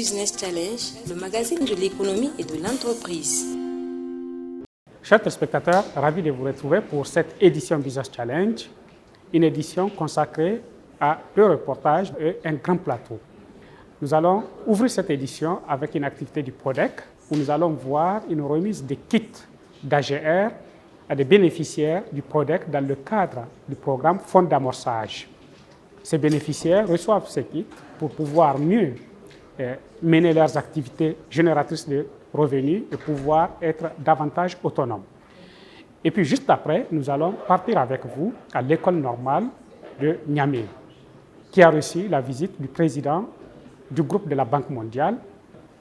Business Challenge, le magazine de l'économie et de l'entreprise. Chers téléspectateurs, ravi de vous retrouver pour cette édition Business Challenge, une édition consacrée à deux reportages et un grand plateau. Nous allons ouvrir cette édition avec une activité du PRODEC où nous allons voir une remise des kits d'AGR à des bénéficiaires du PRODEC dans le cadre du programme Fonds d'amorçage. Ces bénéficiaires reçoivent ces kits pour pouvoir mieux mener leurs activités génératrices de revenus et pouvoir être davantage autonomes. Et puis juste après, nous allons partir avec vous à l'école normale de Niamey, qui a reçu la visite du président du groupe de la Banque mondiale.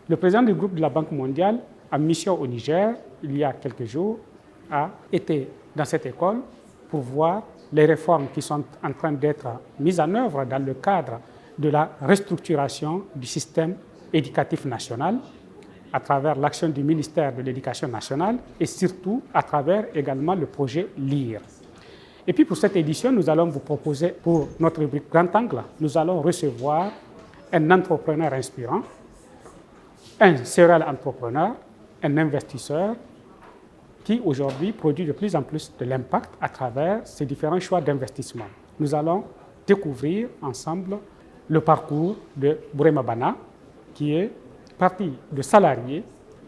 Le président du groupe de la Banque mondiale, en mission au Niger, il y a quelques jours, a été dans cette école pour voir les réformes qui sont en train d'être mises en œuvre dans le cadre de la restructuration du système éducatif national à travers l'action du ministère de l'Éducation nationale et surtout à travers également le projet LIRE. Et puis pour cette édition, nous allons vous proposer pour notre rubrique Grand Angle, nous allons recevoir un entrepreneur inspirant, un serial entrepreneur, un investisseur qui aujourd'hui produit de plus en plus de l'impact à travers ses différents choix d'investissement. Nous allons découvrir ensemble le parcours de Bourema Bana, qui est parti de salarié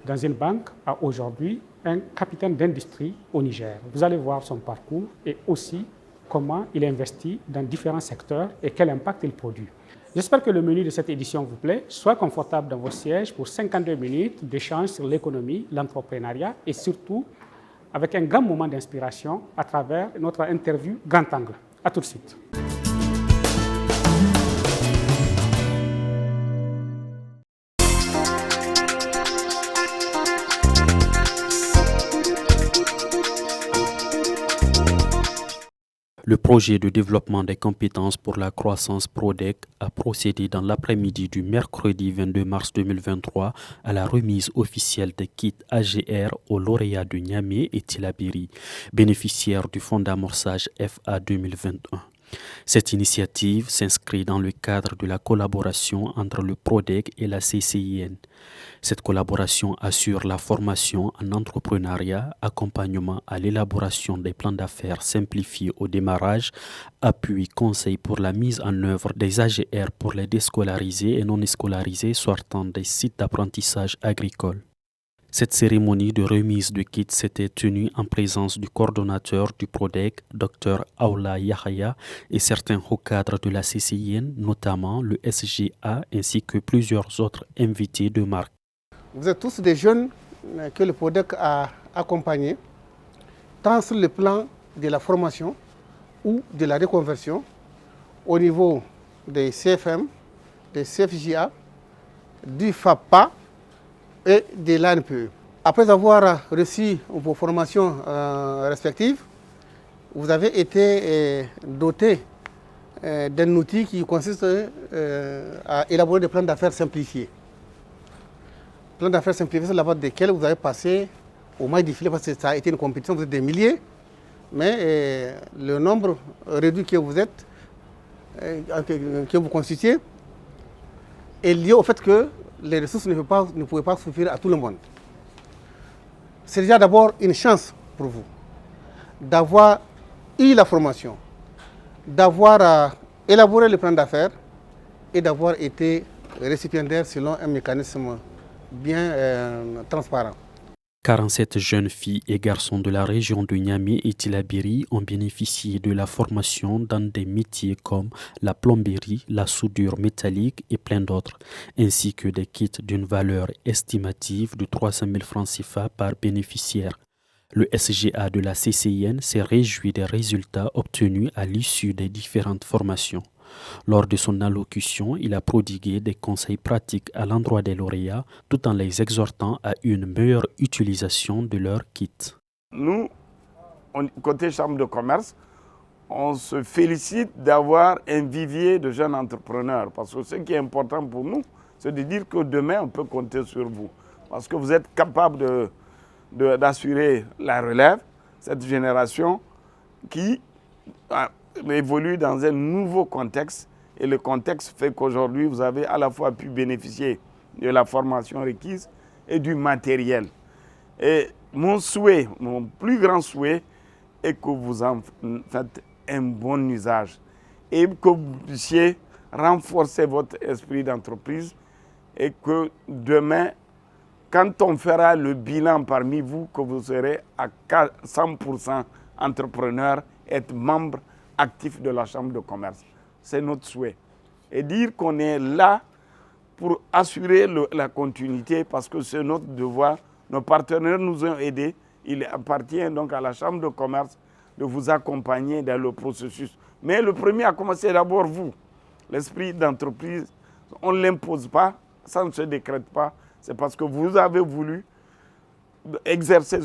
dans une banque à aujourd'hui un capitaine d'industrie au Niger. Vous allez voir son parcours et aussi comment il investit dans différents secteurs et quel impact il produit. J'espère que le menu de cette édition vous plaît. Soyez confortable dans vos sièges pour 52 minutes d'échange sur l'économie, l'entrepreneuriat et surtout avec un grand moment d'inspiration à travers notre interview Grand Angle. À tout de suite. Le projet de développement des compétences pour la croissance PRODEC a procédé dans l'après-midi du mercredi 22 mars 2023 à la remise officielle des kits AGR aux lauréats de Niamey et Tillabéri, bénéficiaires du fonds d'amorçage FA 2021. Cette initiative s'inscrit dans le cadre de la collaboration entre le PRODEC et la CCIN. Cette collaboration assure la formation en entrepreneuriat, accompagnement à l'élaboration des plans d'affaires simplifiés au démarrage, appui, conseil pour la mise en œuvre des AGR pour les déscolarisés et non scolarisés sortant des sites d'apprentissage agricole. Cette cérémonie de remise de kits s'était tenue en présence du coordonnateur du PRODEC, Dr Aoula Yahaya, et certains hauts cadres de la CCIN, notamment le SGA, ainsi que plusieurs autres invités de marque. Vous êtes tous des jeunes que le PRODEC a accompagnés, tant sur le plan de la formation ou de la reconversion, au niveau des CFM, des CFJA, du FAPA, et de l'ANPE. Après avoir reçu vos formations respectives, vous avez été doté d'un outil qui consiste à élaborer des plans d'affaires simplifiés. Plans d'affaires simplifiés, c'est la base desquels vous avez passé au mailles du filet parce que ça a été une compétition, vous êtes des milliers, mais le nombre réduit que vous êtes, que vous constituez, est lié au fait que les ressources ne pouvaient pas suffire à tout le monde. C'est déjà d'abord une chance pour vous d'avoir eu la formation, d'avoir élaboré le plan d'affaires et d'avoir été récipiendaire selon un mécanisme bien transparent. 47 jeunes filles et garçons de la région de Niamey et Tillabéri ont bénéficié de la formation dans des métiers comme la plomberie, la soudure métallique et plein d'autres, ainsi que des kits d'une valeur estimative de 300 000 francs CFA par bénéficiaire. Le SGA de la CCIN s'est réjoui des résultats obtenus à l'issue des différentes formations. Lors de son allocution, il a prodigué des conseils pratiques à l'endroit des lauréats, tout en les exhortant à une meilleure utilisation de leurs kits. Nous, côté Chambre de commerce, on se félicite d'avoir un vivier de jeunes entrepreneurs. Parce que ce qui est important pour nous, c'est de dire que demain, on peut compter sur vous. Parce que vous êtes capable d'assurer la relève, cette génération qui évolue dans un nouveau contexte. Et le contexte fait qu'aujourd'hui, vous avez à la fois pu bénéficier de la formation requise et du matériel. Et mon souhait, mon plus grand souhait, est que vous en faites un bon usage et que vous puissiez renforcer votre esprit d'entreprise et que demain, quand on fera le bilan parmi vous, que vous serez à 100% entrepreneur, être membre actif de la Chambre de commerce. C'est notre souhait. Et dire qu'on est là pour assurer la continuité parce que c'est notre devoir. Nos partenaires nous ont aidés. Il appartient donc à la Chambre de commerce de vous accompagner dans le processus. Mais le premier à commencer d'abord vous. L'esprit d'entreprise, on ne l'impose pas, ça ne se décrète pas. C'est parce que vous avez voulu exercer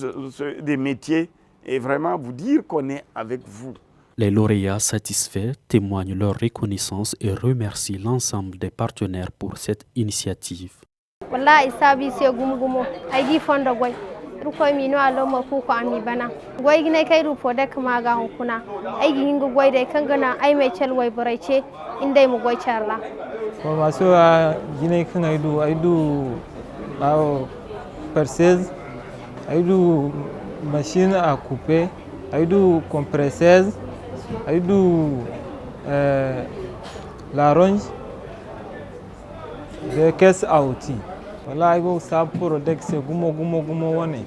des métiers et vraiment vous dire qu'on est avec vous. Les lauréats satisfaits témoignent leur reconnaissance et remercient l'ensemble des partenaires pour cette initiative. Machine à couper, compresseuse, la ronge, des caisses à outils. Voilà, il faut pour c'est gumo wane.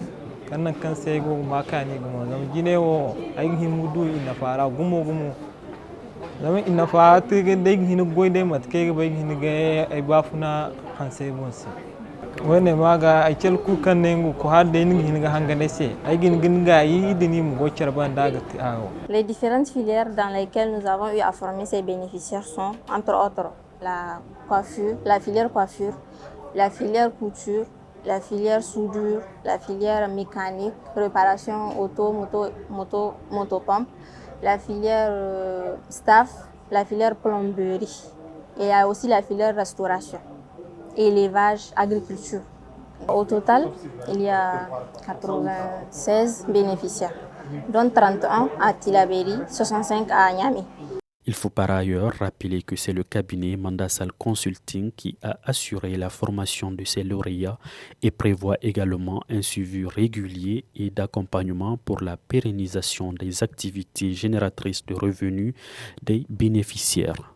Kan sai go makani gumo zam gine wo ay himudu ina fara gumo zam ina fara tige de hinu goide mat ke ba hinu ga ay bafuna hanse bonsi. Les différentes filières dans lesquelles nous avons eu à former ces bénéficiaires sont, entre autres, la coiffure, la filière coiffure, la filière couture, la filière soudure, la filière mécanique, réparation auto, motopompe, la filière staff, la filière plomberie et il y a aussi la filière restauration, élevage, agriculture. Au total, il y a 96 bénéficiaires, dont 31 à Tilaberi, 65 à Niamey. Il faut par ailleurs rappeler que c'est le cabinet Mandasal Consulting qui a assuré la formation de ces lauréats et prévoit également un suivi régulier et d'accompagnement pour la pérennisation des activités génératrices de revenus des bénéficiaires.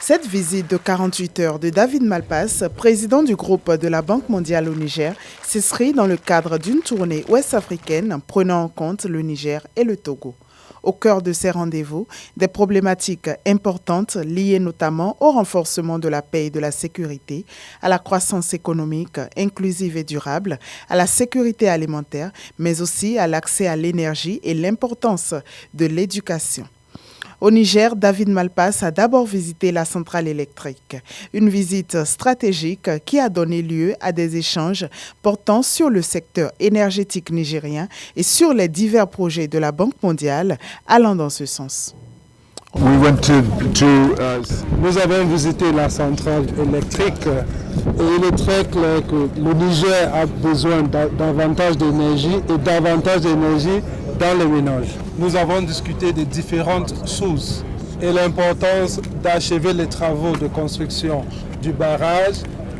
Cette visite de 48 heures de David Malpass, président du groupe de la Banque mondiale au Niger, s'inscrit dans le cadre d'une tournée ouest-africaine prenant en compte le Niger et le Togo. Au cœur de ces rendez-vous, des problématiques importantes liées notamment au renforcement de la paix et de la sécurité, à la croissance économique inclusive et durable, à la sécurité alimentaire, mais aussi à l'accès à l'énergie et l'importance de l'éducation. Au Niger, David Malpass a d'abord visité la centrale électrique, une visite stratégique qui a donné lieu à des échanges portant sur le secteur énergétique nigérien et sur les divers projets de la Banque mondiale allant dans ce sens. Nous avons visité la centrale électrique et il est très clair que le Niger a besoin davantage d'énergie et davantage d'énergie dans les ménages. Nous avons discuté de différentes choses et l'importance d'achever les travaux de construction du barrage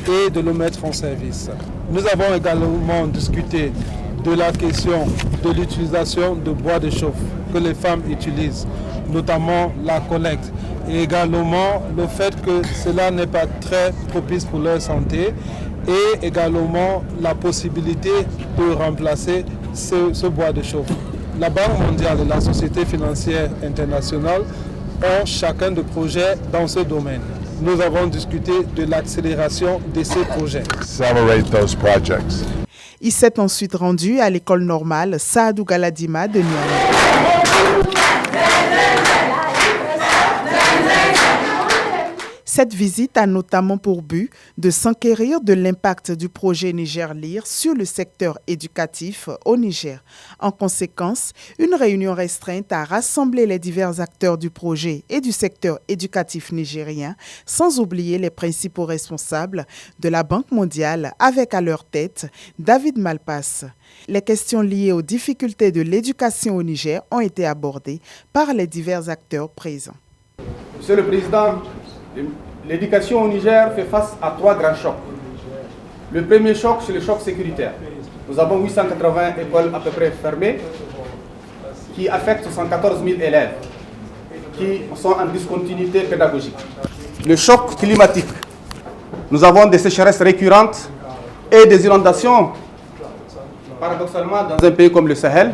et de le mettre en service. Nous avons également discuté de la question de l'utilisation de bois de chauffe que les femmes utilisent, notamment la collecte, et également le fait que cela n'est pas très propice pour leur santé, et également la possibilité de remplacer ce bois de chauffe. La Banque mondiale et la Société financière internationale ont chacun de projets dans ce domaine. Nous avons discuté de l'accélération de ces projets. Il s'est ensuite rendu à l'école normale Saadou Galadima de Niamey. Cette visite a notamment pour but de s'enquérir de l'impact du projet Niger Lire sur le secteur éducatif au Niger. En conséquence, une réunion restreinte a rassemblé les divers acteurs du projet et du secteur éducatif nigérien, sans oublier les principaux responsables de la Banque mondiale, avec à leur tête David Malpass. Les questions liées aux difficultés de l'éducation au Niger ont été abordées par les divers acteurs présents. Monsieur le Président, l'éducation au Niger fait face à 3 grands chocs. Le premier choc, c'est le choc sécuritaire. Nous avons 880 écoles à peu près fermées qui affectent 114 000 élèves qui sont en discontinuité pédagogique. Le choc climatique. Nous avons des sécheresses récurrentes et des inondations, paradoxalement, dans un pays comme le Sahel,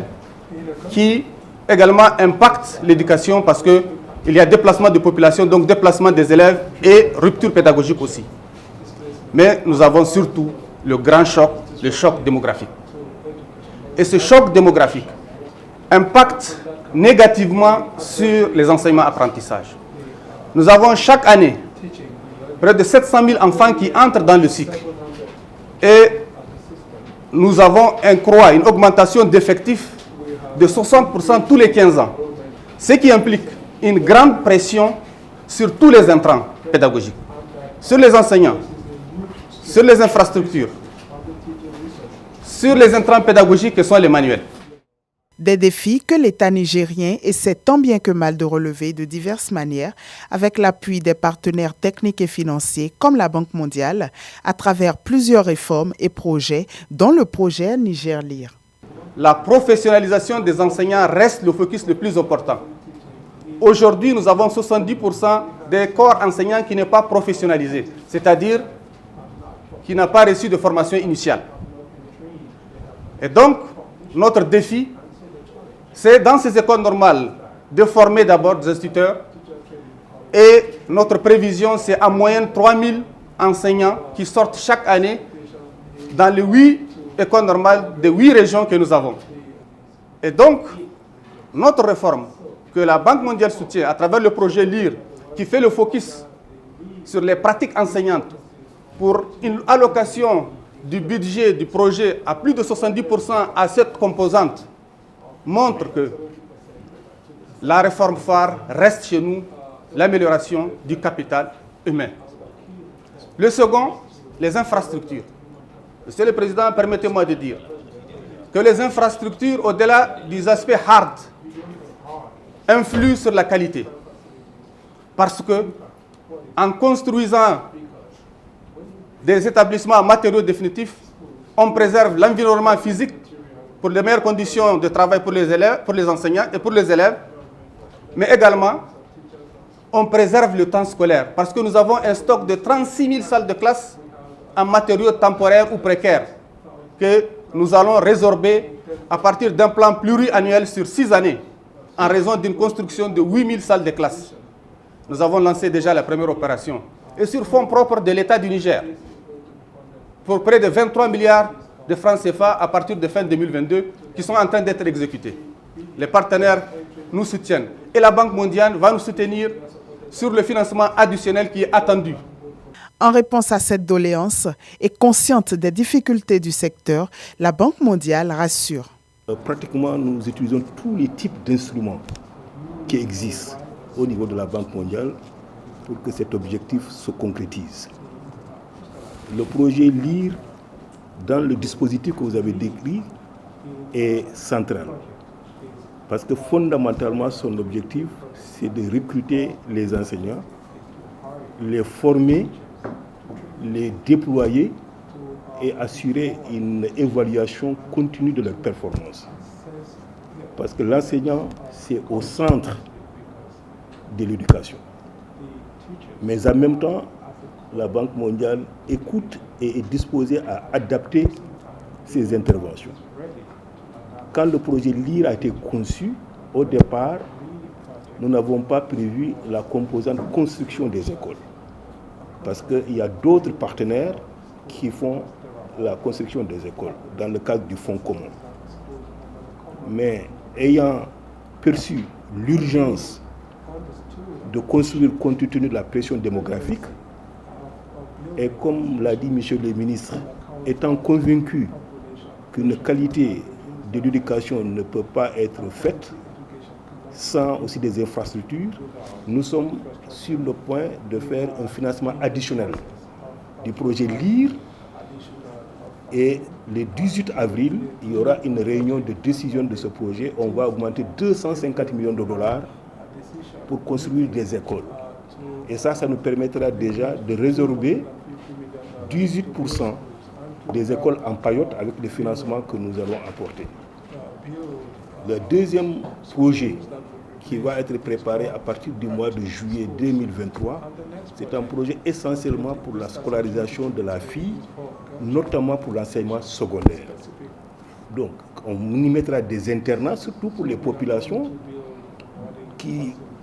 qui également impactent l'éducation parce que il y a déplacement de population, donc déplacement des élèves et rupture pédagogique aussi. Mais nous avons surtout le grand choc, le choc démographique. Et ce choc démographique impacte négativement sur les enseignements-apprentissages. Nous avons chaque année près de 700 000 enfants qui entrent dans le cycle. Et nous avons une augmentation d'effectifs de 60% tous les 15 ans. Ce qui implique une grande pression sur tous les intrants pédagogiques, sur les enseignants, sur les infrastructures, sur les intrants pédagogiques que sont les manuels. Des défis que l'État nigérien essaie tant bien que mal de relever de diverses manières avec l'appui des partenaires techniques et financiers comme la Banque mondiale à travers plusieurs réformes et projets dont le projet Niger Lire. La professionnalisation des enseignants reste le focus le plus important. Aujourd'hui, nous avons 70% des corps enseignants qui n'est pas professionnalisé, c'est-à-dire qui n'a pas reçu de formation initiale. Et donc, notre défi, c'est dans ces écoles normales de former d'abord des instituteurs. Et notre prévision, c'est en moyenne 3000 enseignants qui sortent chaque année dans les 8 écoles normales des 8 régions que nous avons. Et donc, notre réforme, que la Banque mondiale soutient à travers le projet LIRE, qui fait le focus sur les pratiques enseignantes pour une allocation du budget du projet à plus de 70% à cette composante, montre que la réforme phare reste chez nous l'amélioration du capital humain. Le second, les infrastructures. Monsieur le Président, permettez-moi de dire que les infrastructures, au-delà des aspects hard, influent sur la qualité. Parce que, en construisant des établissements en matériaux définitifs, on préserve l'environnement physique pour les meilleures conditions de travail pour les élèves, pour les enseignants et pour les élèves, mais également, on préserve le temps scolaire parce que nous avons un stock de 36 000 salles de classe en matériaux temporaires ou précaires que nous allons résorber à partir d'un plan pluriannuel sur 6 années en raison d'une construction de 8 000 salles de classe. Nous avons lancé déjà la première opération. Et sur fonds propres de l'État du Niger, pour près de 23 milliards de francs CFA à partir de fin 2022, qui sont en train d'être exécutés. Les partenaires nous soutiennent. Et la Banque mondiale va nous soutenir sur le financement additionnel qui est attendu. En réponse à cette doléance et consciente des difficultés du secteur, la Banque mondiale rassure. Pratiquement, nous utilisons tous les types d'instruments qui existent au niveau de la Banque mondiale pour que cet objectif se concrétise. Le projet LIRE, dans le dispositif que vous avez décrit, est central. Parce que fondamentalement, son objectif, c'est de recruter les enseignants, les former, les déployer et assurer une évaluation continue de leur performance. Parce que l'enseignant, c'est au centre de l'éducation. Mais en même temps, la Banque mondiale écoute et est disposée à adapter ses interventions. Quand le projet LIRE a été conçu, au départ, nous n'avons pas prévu la composante construction des écoles. Parce qu'il y a d'autres partenaires qui font la construction des écoles dans le cadre du fonds commun. Mais ayant perçu l'urgence de construire compte tenu de la pression démographique. Et comme l'a dit M. le ministre, étant convaincu qu'une qualité de l'éducation ne peut pas être faite sans aussi des infrastructures, nous sommes sur le point de faire un financement additionnel du projet LIRE. Et le 18 avril, il y aura une réunion de décision de ce projet. On va augmenter 250 millions de dollars pour construire des écoles. Et ça nous permettra déjà de résorber 18% des écoles en paillote avec les financements que nous allons apporter. Le deuxième projet qui va être préparé à partir du mois de juillet 2023, c'est un projet essentiellement pour la scolarisation de la fille, notamment pour l'enseignement secondaire. Donc, on y mettra des internats, surtout pour les populations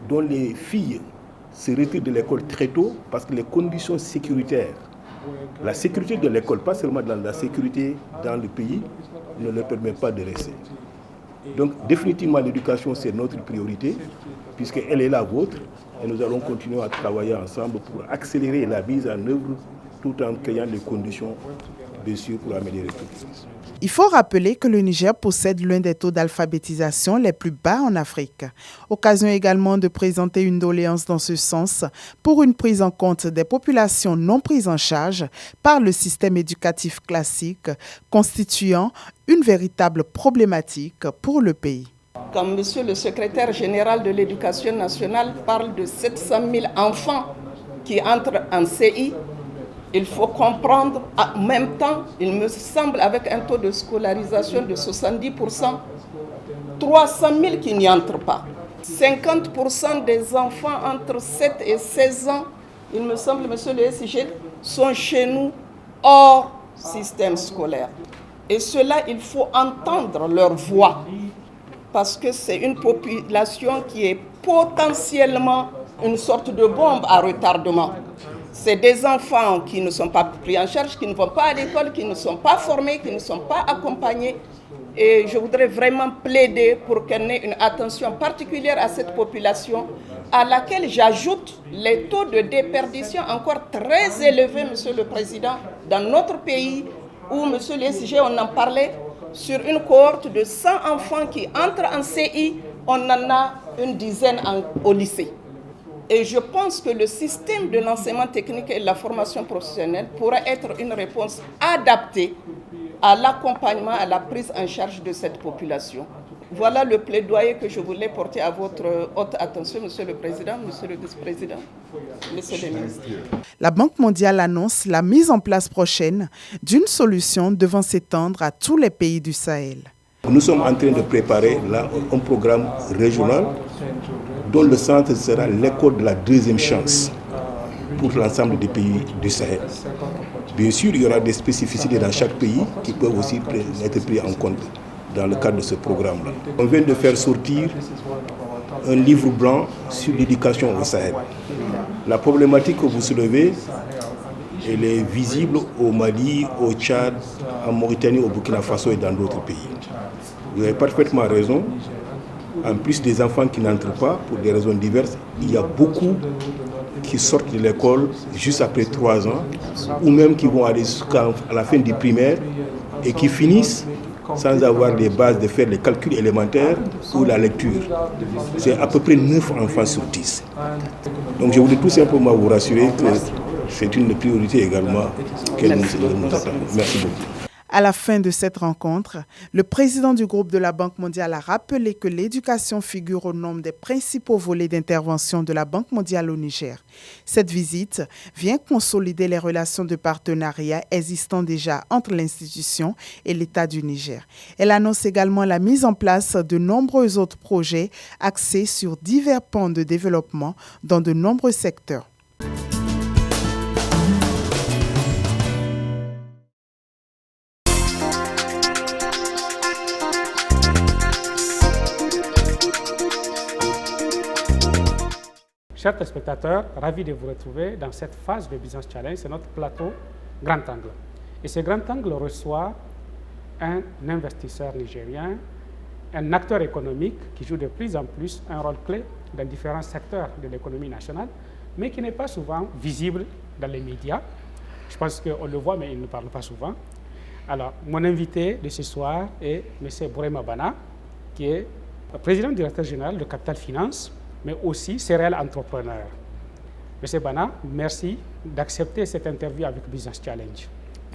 dont les filles se retirent de l'école très tôt parce que les conditions sécuritaires, la sécurité de l'école, pas seulement dans la sécurité dans le pays, ne leur permet pas de rester. Donc définitivement l'éducation c'est notre priorité puisqu'elle est la vôtre et nous allons continuer à travailler ensemble pour accélérer la mise en œuvre tout en créant les conditions bien sûr pour améliorer tout. Il faut rappeler que le Niger possède l'un des taux d'alphabétisation les plus bas en Afrique. Occasion également de présenter une doléance dans ce sens pour une prise en compte des populations non prises en charge par le système éducatif classique, constituant une véritable problématique pour le pays. Comme monsieur le secrétaire général de l'Éducation nationale parle de 700 000 enfants qui entrent en CI, il faut comprendre, en même temps, il me semble, avec un taux de scolarisation de 70%, 300 000 qui n'y entrent pas. 50% des enfants entre 7 et 16 ans, il me semble, monsieur le SIG, sont chez nous hors système scolaire. Et cela, il faut entendre leur voix, parce que c'est une population qui est potentiellement une sorte de bombe à retardement. C'est des enfants qui ne sont pas pris en charge, qui ne vont pas à l'école, qui ne sont pas formés, qui ne sont pas accompagnés. Et je voudrais vraiment plaider pour qu'elle ait une attention particulière à cette population, à laquelle j'ajoute les taux de déperdition encore très élevés, Monsieur le Président, dans notre pays, où, Monsieur le SG, on en parlait, sur une cohorte de 100 enfants qui entrent en CI, on en a une dizaine au lycée. Et je pense que le système de l'enseignement technique et de la formation professionnelle pourrait être une réponse adaptée à l'accompagnement, à la prise en charge de cette population. Voilà le plaidoyer que je voulais porter à votre haute attention, Monsieur le Président, Monsieur le Vice-président, Messieurs les ministres. La Banque mondiale annonce la mise en place prochaine d'une solution devant s'étendre à tous les pays du Sahel. Nous sommes en train de préparer là un programme régional dont le centre sera l'école de la deuxième chance pour l'ensemble des pays du Sahel. Bien sûr, il y aura des spécificités dans chaque pays qui peuvent aussi être prises en compte dans le cadre de ce programme-là. On vient de faire sortir un livre blanc sur l'éducation au Sahel. La problématique que vous soulevez, elle est visible au Mali, au Tchad, en Mauritanie, au Burkina Faso et dans d'autres pays. Vous avez parfaitement raison. En plus des enfants qui n'entrent pas, pour des raisons diverses, il y a beaucoup qui sortent de l'école juste après 3 ans, ou même qui vont aller jusqu'à la fin du primaire et qui finissent sans avoir les bases de faire les calculs élémentaires ou la lecture. C'est à peu près 9 enfants sur 10. Donc je voulais tout simplement vous rassurer que c'est une priorité également que nous attendons. Merci beaucoup. À la fin de cette rencontre, le président du groupe de la Banque mondiale a rappelé que l'éducation figure au nombre des principaux volets d'intervention de la Banque mondiale au Niger. Cette visite vient consolider les relations de partenariat existant déjà entre l'institution et l'État du Niger. Elle annonce également la mise en place de nombreux autres projets axés sur divers pans de développement dans de nombreux secteurs. Chers téléspectateurs, ravi de vous retrouver dans cette phase de Business Challenge. C'est notre plateau Grand Angle. Et ce Grand Angle reçoit un investisseur nigérien, un acteur économique qui joue de plus en plus un rôle clé dans différents secteurs de l'économie nationale, mais qui n'est pas souvent visible dans les médias. Je pense qu'on le voit, mais il ne parle pas souvent. Alors, mon invité de ce soir est M. Bourema Bana, qui est président directeur général de Capital Finance, mais aussi serial entrepreneur. M. Bana, merci d'accepter cette interview avec Business Challenge.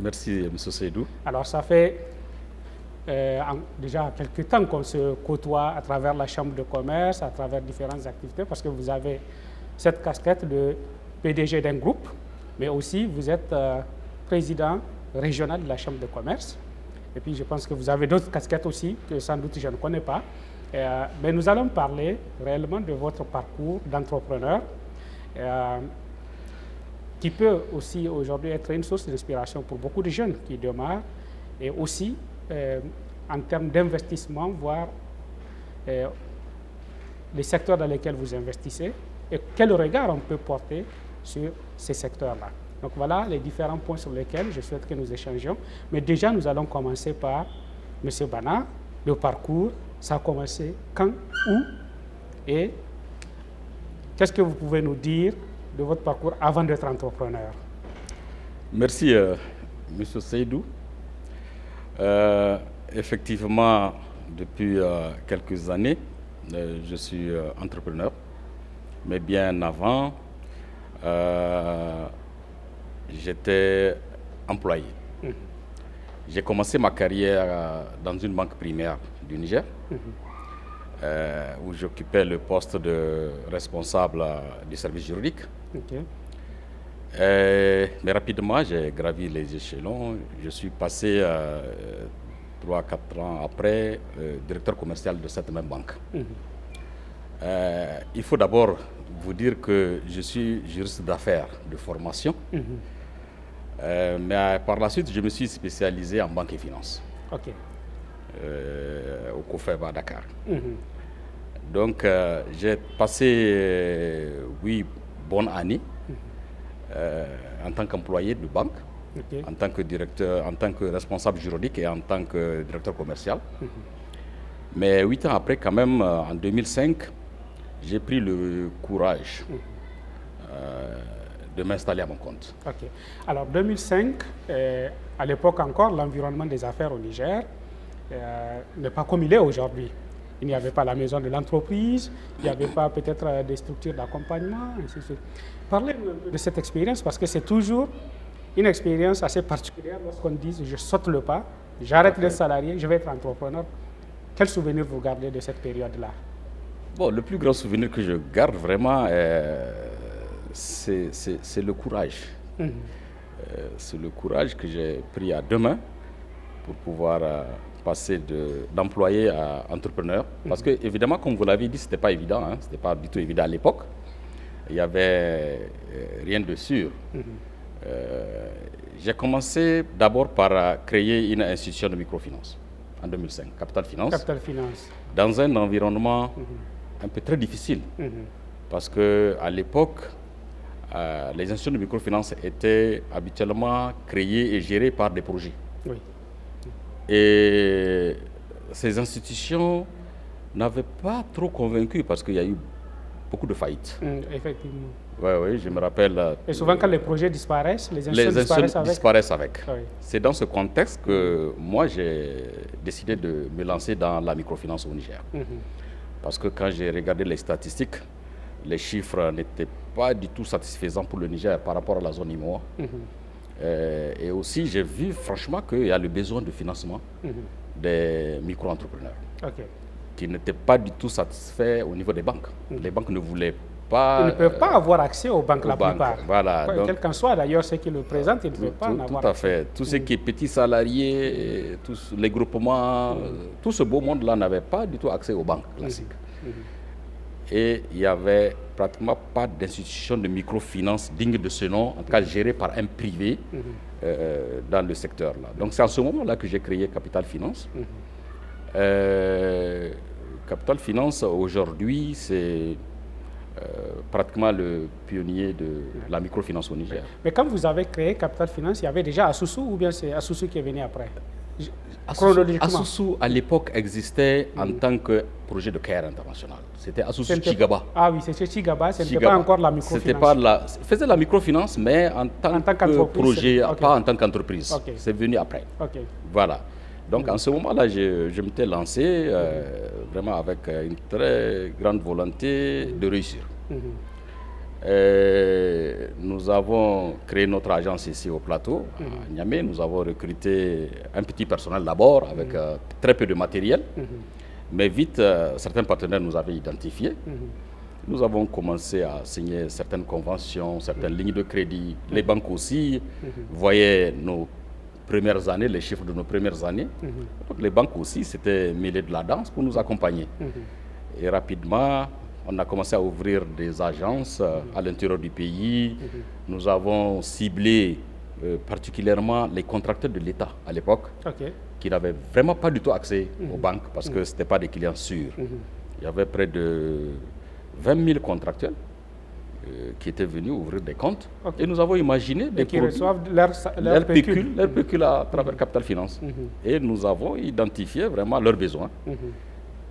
Merci, M. Seydou. Alors, ça fait déjà quelques temps qu'on se côtoie à travers la Chambre de commerce, à travers différentes activités, parce que vous avez cette casquette de PDG d'un groupe, mais aussi vous êtes président régional de la Chambre de commerce. Et puis, je pense que vous avez d'autres casquettes aussi, que sans doute je ne connais pas. Mais nous allons parler réellement de votre parcours d'entrepreneur, qui peut aussi aujourd'hui être une source d'inspiration pour beaucoup de jeunes qui démarrent, et aussi en termes d'investissement, voir les secteurs dans lesquels vous investissez et quel regard on peut porter sur ces secteurs-là. Donc voilà les différents points sur lesquels je souhaite que nous échangions. Mais déjà, nous allons commencer par M. Bana, le parcours. Ça a commencé quand, où et qu'est-ce que vous pouvez nous dire de votre parcours avant d'être entrepreneur? Merci, M. Seydou. Effectivement, depuis quelques années, je suis entrepreneur, mais bien avant, j'étais employé. J'ai commencé ma carrière dans une banque primaire du Niger, où j'occupais le poste de responsable du service juridique. Mais rapidement, j'ai gravi les échelons. Je suis passé 3-4 ans après directeur commercial de cette même banque. Il faut d'abord vous dire que je suis juriste d'affaires de formation, mais par la suite, je me suis spécialisé en banque et finance au COFEB à Dakar. Donc, j'ai passé 8 bonnes années en tant qu'employé de banque, en tant que directeur, en tant que responsable juridique et en tant que directeur commercial. Mais 8 ans après, quand même, en 2005, j'ai pris le courage de m'installer à mon compte. Alors, 2005, à l'époque encore, l'environnement des affaires au Niger n'est pas comme il est aujourd'hui. Il n'y avait pas la maison de l'entreprise, il n'y avait pas peut-être des structures d'accompagnement, ainsi de suite. Parlez de cette expérience parce que c'est toujours une expérience assez particulière lorsqu'on dit je saute le pas, j'arrête d'être salarié, je vais être entrepreneur. Quel souvenir vous gardez de cette période-là? Bon, le plus grand souvenir que je garde vraiment, c'est le courage. C'est le courage que j'ai pris à deux mains pour pouvoir passer d'employé à entrepreneur. Parce que, évidemment, comme vous l'avez dit, ce n'était pas évident. Ce n'était pas du tout évident à l'époque. Il n'y avait rien de sûr. J'ai commencé d'abord par créer une institution de microfinance en 2005, Capital Finance. Capital Finance. Dans un environnement un peu très difficile. Parce qu'à l'époque, les institutions de microfinance étaient habituellement créées et gérées par des projets. Et ces institutions n'avaient pas trop convaincu parce qu'il y a eu beaucoup de faillites. Effectivement. Oui, je me rappelle. Et souvent, quand les projets disparaissent, les institutions disparaissent avec. C'est dans ce contexte que moi, j'ai décidé de me lancer dans la microfinance au Niger. Parce que quand j'ai regardé les statistiques, les chiffres n'étaient pas du tout satisfaisants pour le Niger par rapport à la zone IMOA. Et aussi, j'ai vu franchement qu'il y a le besoin de financement des micro-entrepreneurs qui n'étaient pas du tout satisfaits au niveau des banques. Les banques ne voulaient pas... Ils ne peuvent pas avoir accès aux banques la plupart. Voilà. Quel qu'en soit d'ailleurs ce qui le présente, ils ne peuvent pas en avoir accès. Tout à fait. Tout ce qui est petits salariés, tous les groupements, tout ce beau monde-là n'avait pas du tout accès aux banques classiques. Et il n'y avait pratiquement pas d'institution de microfinance digne de ce nom, en tout cas gérée par un privé dans le secteur-là. Donc c'est à ce moment-là que j'ai créé Capital Finance. Capital Finance, aujourd'hui, c'est pratiquement le pionnier de la microfinance au Niger. Mais quand vous avez créé Capital Finance, il y avait déjà Asusu ou bien c'est Asusu qui est venu après? chronologiquement. Asusu, à l'époque, existait en tant que projet de carrière international. C'était Asusu Chigaba. Ah oui, c'était Chigaba, ce n'était pas encore la microfinance. Faisait la microfinance, mais en tant que projet, pas en tant qu'entreprise. C'est venu après. Voilà. Donc en ce moment-là, je m'étais lancé vraiment avec une très grande volonté de réussir. Nous avons créé notre agence ici au plateau, à Niamey. Nous avons recruté un petit personnel d'abord avec très peu de matériel. Mais vite, certains partenaires nous avaient identifiés. Nous avons commencé à signer certaines conventions, certaines lignes de crédit. Les banques aussi voyaient nos premières années, les chiffres de nos premières années. Donc les banques aussi s'étaient mêlées de la danse pour nous accompagner. Et rapidement, on a commencé à ouvrir des agences à l'intérieur du pays. Nous avons ciblé particulièrement les contracteurs de l'État à l'époque, qui n'avaient vraiment pas du tout accès aux banques parce que ce n'étaient pas des clients sûrs. Il y avait près de 20 000 contracteurs qui étaient venus ouvrir des comptes. Et nous avons imaginé des qui reçoivent leur pécule à travers Capital Finance. Et nous avons identifié vraiment leurs besoins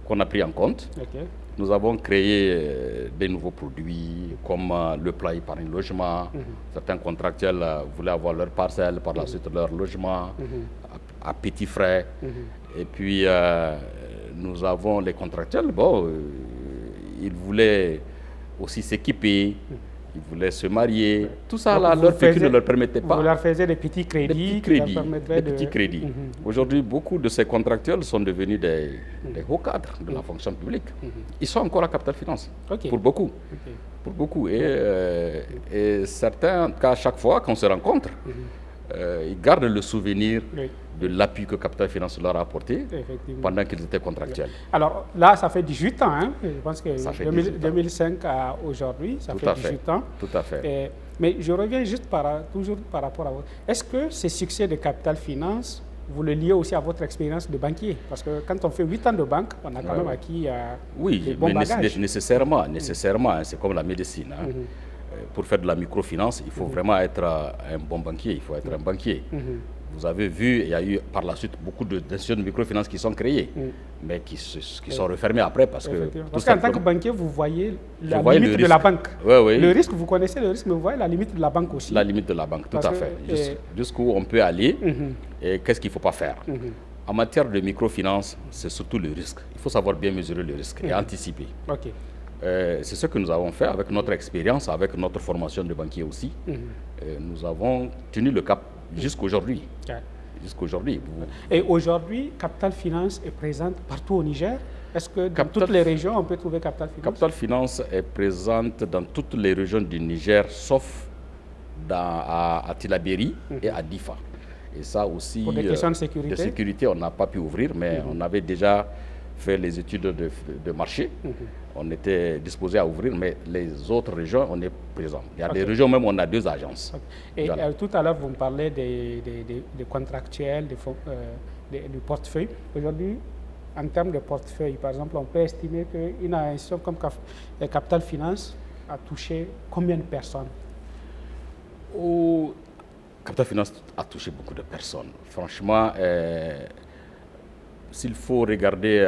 qu'on a pris en compte. Nous avons créé des nouveaux produits comme le plan épargne logement. Certains contractuels voulaient avoir leur parcelle, par la suite leur logement à petits frais. Et puis nous avons les contractuels, ils voulaient aussi s'équiper, ils voulaient se marier. Tout ça, là, leur pécule ne leur permettait pas. Vous leur faisiez des petits crédits. Des petits crédits. Aujourd'hui, beaucoup de ces contractuels sont devenus des hauts cadres de la fonction publique. Ils sont encore à Capital Finance, pour beaucoup. Pour beaucoup. Et certains, en tout cas, à chaque fois qu'on se rencontre, ils gardent le souvenir de l'appui que Capital Finance leur a apporté pendant qu'ils étaient contractuels. Alors là, ça fait 18 ans. Hein. Je pense que 2005 à aujourd'hui, ça fait 18 ans. Tout à fait. Mais je reviens juste toujours par rapport à vous. Est-ce que ce succès de Capital Finance, vous le liez aussi à votre expérience de banquier? Parce que quand on fait 8 ans de banque, on a quand même acquis des bons bagages. Nécessairement. C'est comme la médecine. Hein. Pour faire de la microfinance, il faut vraiment être un bon banquier, il faut être un banquier. Vous avez vu, il y a eu par la suite beaucoup d'institutions de microfinance qui sont créées, mais qui sont refermées après parce que... Parce qu'en tant que banquier, vous voyez la limite de la banque. Le risque, vous connaissez le risque, mais vous voyez la limite de la banque aussi. La limite de la banque, tout à fait. Jusqu'où on peut aller et qu'est-ce qu'il ne faut pas faire. En matière de microfinance, c'est surtout le risque. Il faut savoir bien mesurer le risque et anticiper. C'est ce que nous avons fait avec notre expérience, avec notre formation de banquier aussi. Nous avons tenu le cap jusqu'aujourd'hui. Et aujourd'hui, Capital Finance est présente partout au Niger. Est-ce que dans toutes les régions, on peut trouver Capital Finance? Capital Finance est présente dans toutes les régions du Niger, sauf à Tillabéri et à Difa. Et ça aussi, pour des questions de sécurité, on n'a pas pu ouvrir, mais on avait déjà fait les études de marché. On était disposé à ouvrir, mais les autres régions, on est présent. Il y a des régions même où on a 2 agences. Et tout à l'heure, vous me parlez des contractuels, du portefeuille. Aujourd'hui, en termes de portefeuille, par exemple, on peut estimer qu'une institution comme Capital Finance a touché combien de personnes? Capital Finance a touché beaucoup de personnes. Franchement, s'il faut regarder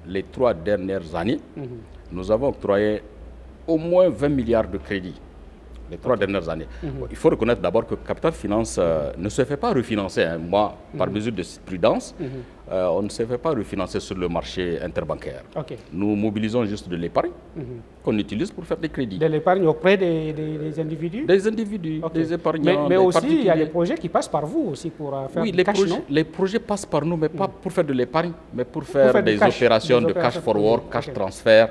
les 3 dernières années, nous avons octroyé au moins 20 milliards de crédits les 3 dernières années. Il faut reconnaître d'abord que Capital Finance ne se fait pas refinancer. Hein. Moi, par mesure de prudence, on ne se fait pas refinancer sur le marché interbancaire. Nous mobilisons juste de l'épargne qu'on utilise pour faire des crédits. De l'épargne auprès des individus? Des individus, des épargnants. Mais aussi, il y a des projets qui passent par vous aussi pour faire du cash, non? Les projets passent par nous, mais pas pour faire de l'épargne, mais pour faire des opérations de cash forward, cash transfert.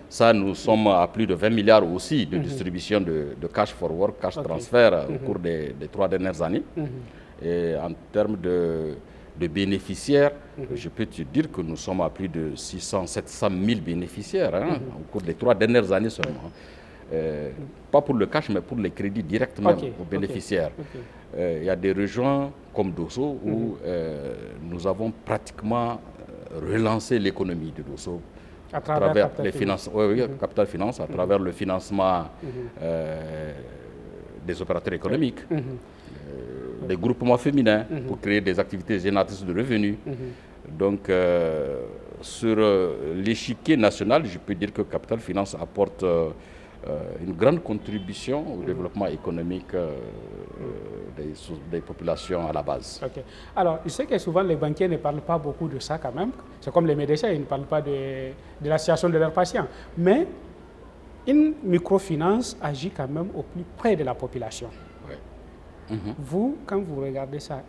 Ça, nous sommes à plus de 20 milliards aussi de distribution de cash forward, cash transfert au cours des 3 dernières années. Et en termes de bénéficiaires, je peux te dire que nous sommes à plus de 600, 700 000 bénéficiaires au cours des 3 dernières années seulement. Pas pour le cash, mais pour les crédits directs même aux bénéficiaires. Il y a des régions comme Dosso où nous avons pratiquement relancé l'économie de Dosso à travers les finances, Capital Finance, à travers le financement des opérateurs économiques. des groupements féminins pour créer des activités génératrices de revenus. Donc, sur l'échiquier national, je peux dire que Capital Finance apporte une grande contribution au développement économique des populations à la base. Alors, je sais que souvent les banquiers ne parlent pas beaucoup de ça quand même. C'est comme les médecins, ils ne parlent pas de la situation de leurs patients. Mais une microfinance agit quand même au plus près de la population. Vous, quand vous regardez ça,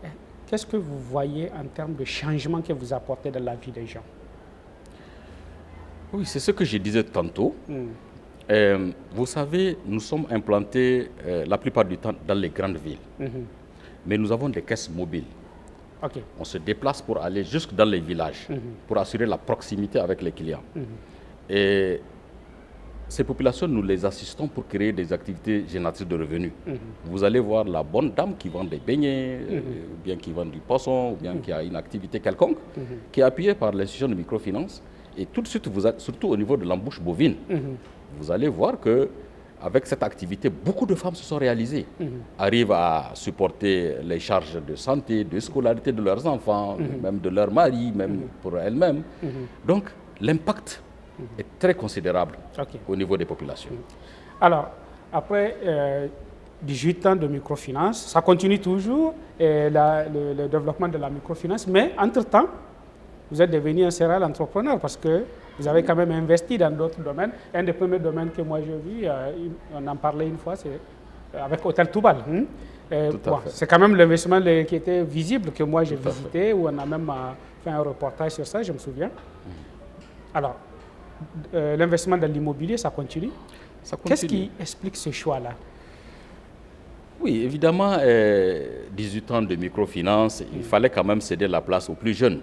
qu'est-ce que vous voyez en termes de changement que vous apportez dans la vie des gens? Oui, c'est ce que je disais tantôt. Vous savez, nous sommes implantés la plupart du temps dans les grandes villes. Mais nous avons des caisses mobiles. On se déplace pour aller jusque dans les villages, pour assurer la proximité avec les clients. Et ces populations, nous les assistons pour créer des activités génératrices de revenus. Vous allez voir la bonne dame qui vend des beignets, ou bien qui vend du poisson, ou bien qui a une activité quelconque, qui est appuyée par l'institution de microfinance. Et tout de suite, surtout au niveau de l'embouche bovine, vous allez voir que avec cette activité, beaucoup de femmes se sont réalisées, arrivent à supporter les charges de santé, de scolarité de leurs enfants, même de leur mari, même pour elles-mêmes. Donc, l'impact est très considérable au niveau des populations. Alors, après 18 ans de microfinance, ça continue toujours, le développement de la microfinance, mais entre-temps, vous êtes devenu un serial entrepreneur parce que vous avez quand même investi dans d'autres domaines. Un des premiers domaines que moi j'ai vu, on en parlait une fois, c'est avec Hôtel Toubal. C'est quand même l'investissement qui était visible que moi j'ai visité, où on a même fait un reportage sur ça, je me souviens. Alors, l'investissement dans l'immobilier, ça continue. Qu'est-ce qui explique ce choix-là? Oui, évidemment, 18 ans de microfinance, il fallait quand même céder la place aux plus jeunes.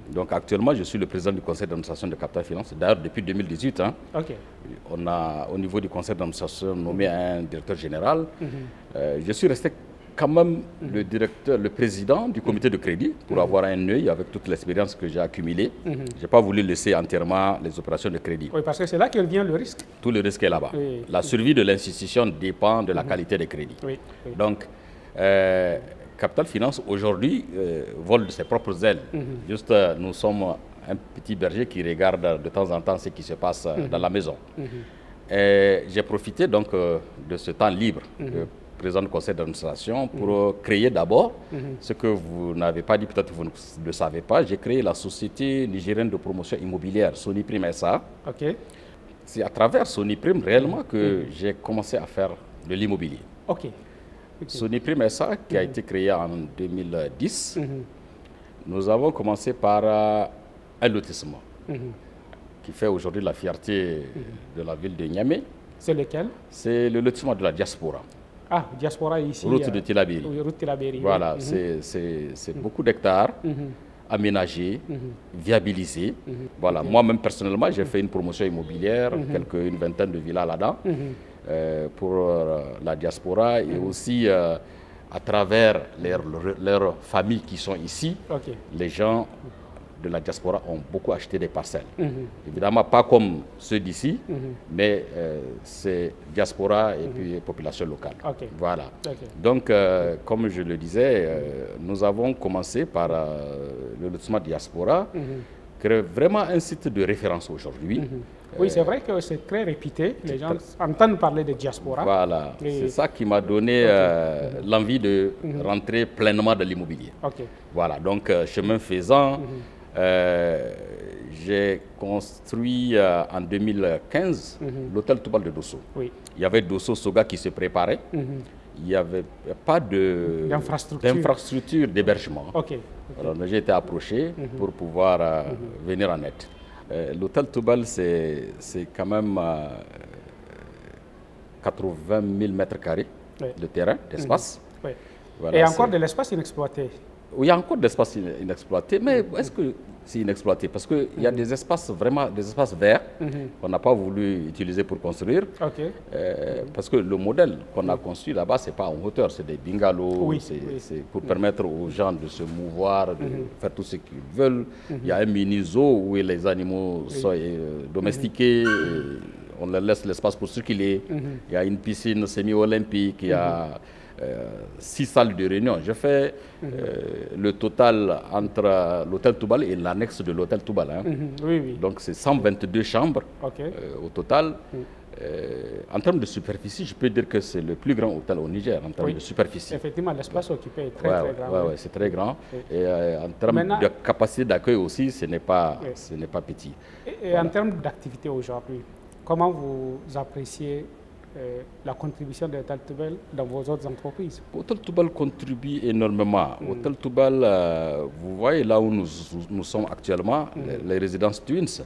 Donc actuellement, je suis le président du conseil d'administration de Capital Finance, d'ailleurs depuis 2018. On a au niveau du conseil d'administration nommé un directeur général. Je suis resté quand même le président du comité de crédit pour avoir un œil avec toute l'expérience que j'ai accumulée. Je n'ai pas voulu laisser entièrement les opérations de crédit. Oui, parce que c'est là qu'il vient le risque. Tout le risque est là-bas. La survie de l'institution dépend de la qualité des crédits. Donc, Capital Finance aujourd'hui vole de ses propres ailes. Juste, nous sommes un petit berger qui regarde de temps en temps ce qui se passe dans la maison. J'ai profité donc de ce temps libre président du conseil d'administration pour créer d'abord ce que vous n'avez pas dit, peut-être vous ne le savez pas. J'ai créé la société nigérienne de promotion immobilière, Soniprime SA. C'est à travers Soniprime réellement que j'ai commencé à faire de l'immobilier. Soniprime SA qui a été créé en 2010. Nous avons commencé par un lotissement qui fait aujourd'hui la fierté de la ville de Niamey. C'est lequel? C'est le lotissement de la diaspora. Ah, diaspora ici. Route de Tilaberi. Route Tilaberi. Voilà, c'est beaucoup d'hectares aménagés, viabilisés. Voilà, moi-même personnellement, j'ai fait une promotion immobilière, une vingtaine de villas là-dedans, pour la diaspora et aussi à travers leurs familles qui sont ici, les gens de la diaspora ont beaucoup acheté des parcelles. Évidemment, pas comme ceux d'ici, mais c'est diaspora et puis population locale. Voilà. Donc, comme je le disais, nous avons commencé par le lotissement diaspora, qui est vraiment un site de référence aujourd'hui. Oui, c'est vrai que c'est très réputé. Les gens entendent parler de diaspora. Voilà, c'est ça qui m'a donné l'envie de rentrer pleinement dans l'immobilier. Voilà, donc chemin faisant, j'ai construit en 2015 l'hôtel Toubal de Dosso. Il y avait Dosso Soga qui se préparait. Il n'y avait pas d'infrastructure d'hébergement. Alors j'ai été approché pour pouvoir venir en aide. L'hôtel Toubal, c'est quand même 80 000 mètres carrés de terrain, d'espace. Voilà, et encore de l'espace inexploité. Oui, il y a encore de l'espace inexploité, mais est-ce que c'est inexploité? Parce qu'il y a des espaces vraiment, des espaces verts qu'on n'a pas voulu utiliser pour construire. Parce que le modèle qu'on a construit là-bas, ce n'est pas en hauteur, c'est des bungalows, c'est pour permettre aux gens de se mouvoir, de faire tout ce qu'ils veulent. Il y a un mini-zoo où les animaux sont domestiqués, on leur laisse l'espace pour circuler. Il y a une piscine semi-olympique, il y a 6 salles de réunion. Je fais le total entre l'hôtel Toubal et l'annexe de l'hôtel Toubal. Hein. Oui, oui. Donc c'est 122 chambres au total. En termes de superficie, je peux dire que c'est le plus grand hôtel au Niger en termes de superficie. Effectivement, l'espace occupé est très grand. Oui, c'est très grand. Et en termes de capacité d'accueil aussi, ce n'est pas petit. Et en termes d'activité aujourd'hui, comment vous appréciez la contribution de l'hôtel Toubal dans vos autres entreprises? L'hôtel Toubal contribue énormément. L'hôtel Toubal, vous voyez là où nous sommes actuellement, les résidences Twins.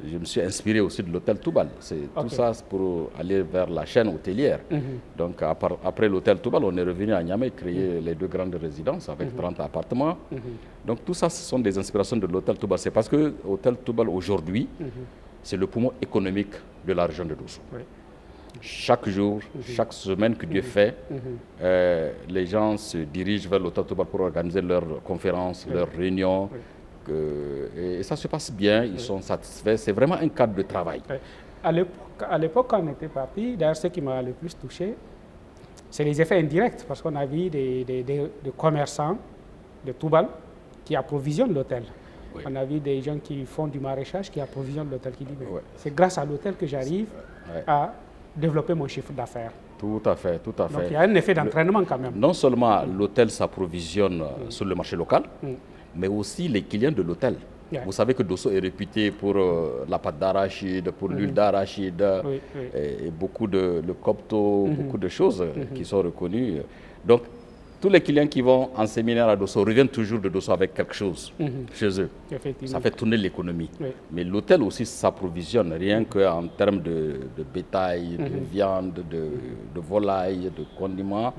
Je me suis inspiré aussi de l'hôtel Toubal. Tout ça pour aller vers la chaîne hôtelière. Donc après l'hôtel Toubal, on est revenu à Niamey créer les 2 grandes résidences avec 30 appartements. Donc tout ça, ce sont des inspirations de l'hôtel Toubal. C'est parce que l'hôtel Toubal aujourd'hui, c'est le poumon économique de la région de Dosso. Chaque jour, chaque semaine que Dieu fait, les gens se dirigent vers l'hôtel Toubal pour organiser leurs conférences, leurs réunions. Et ça se passe bien, ils sont satisfaits. C'est vraiment un cadre de travail. À l'époque, quand on était parti, d'ailleurs, ce qui m'a le plus touché, c'est les effets indirects, parce qu'on a vu des commerçants de Toubal qui approvisionnent l'hôtel. On a vu des gens qui font du maraîchage qui approvisionnent l'hôtel, qui disent c'est grâce à l'hôtel que j'arrive à développer mon chiffre d'affaires. Tout à fait, tout à fait. Donc il y a un effet d'entraînement quand même. Non seulement l'hôtel s'approvisionne sur le marché local, mais aussi les clients de l'hôtel. Vous savez que Dosso est réputé pour la pâte d'arachide, pour l'huile d'arachide, et beaucoup de le copto, beaucoup de choses qui sont reconnues. Donc tous les clients qui vont en séminaire à Dosso reviennent toujours de Dosso avec quelque chose chez eux. Ça fait tourner l'économie. Mais l'hôtel aussi s'approvisionne, rien qu'en termes de bétail, de viande, de volaille, de condiments.